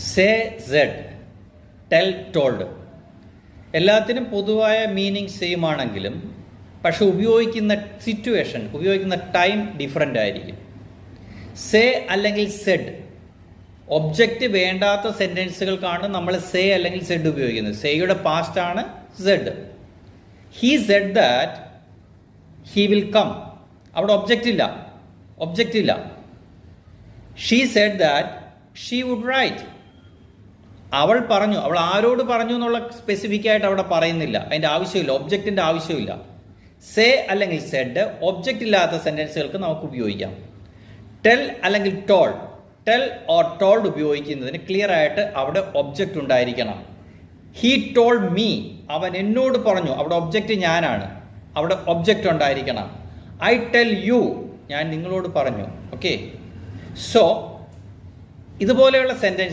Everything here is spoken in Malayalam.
സേ, സെഡ്, ടെൽ, ടോൾഡ് എല്ലാത്തിനും പൊതുവായ മീനിങ് സെയിം ആണെങ്കിലും പക്ഷെ ഉപയോഗിക്കുന്ന സിറ്റുവേഷൻ, ഉപയോഗിക്കുന്ന ടൈം ഡിഫറൻ്റ് ആയിരിക്കും. സേ അല്ലെങ്കിൽ സെഡ് ഒബ്ജക്റ്റ് വേണ്ടാത്ത സെൻറ്റൻസുകൾക്കാണ് നമ്മൾ സേ അല്ലെങ്കിൽ സെഡ് ഉപയോഗിക്കുന്നത്. സേയുടെ പാസ്റ്റ് ആണ് said. He said that he will come, അവിടെ ഒബ്ജക്റ്റ് ഇല്ല. She said that she would write, അവൾ പറഞ്ഞു, അവൾ ആരോട് പറഞ്ഞു എന്നുള്ള സ്പെസിഫിക് ആയിട്ട് അവിടെ പറയുന്നില്ല. അതിൻ്റെ ആവശ്യമില്ല, ഒബ്ജക്റ്റിൻ്റെ ആവശ്യമില്ല. സേ അല്ലെങ്കിൽ സെഡ് ഒബ്ജക്റ്റ് ഇല്ലാത്ത സെൻറ്റൻസുകൾക്ക് നമുക്ക് ഉപയോഗിക്കാം. ടെൽ അല്ലെങ്കിൽ ടോൾഡ്, ടെൽ ഓർ ടോൾഡ് ഉപയോഗിക്കുന്നതിന് ക്ലിയർ ആയിട്ട് അവിടെ ഒബ്ജക്റ്റ് ഉണ്ടായിരിക്കണം. ഹീ ടോൾഡ് മീ, അവൻ എന്നോട് പറഞ്ഞു, അവിടെ ഒബ്ജക്റ്റ് ഞാനാണ്, അവിടെ ഒബ്ജക്റ്റ് ഉണ്ടായിരിക്കണം. ഐ ടെൽ യു, ഞാൻ നിങ്ങളോട് പറഞ്ഞു. ഓക്കെ, സോ ഇതുപോലെയുള്ള സെൻറ്റൻസ്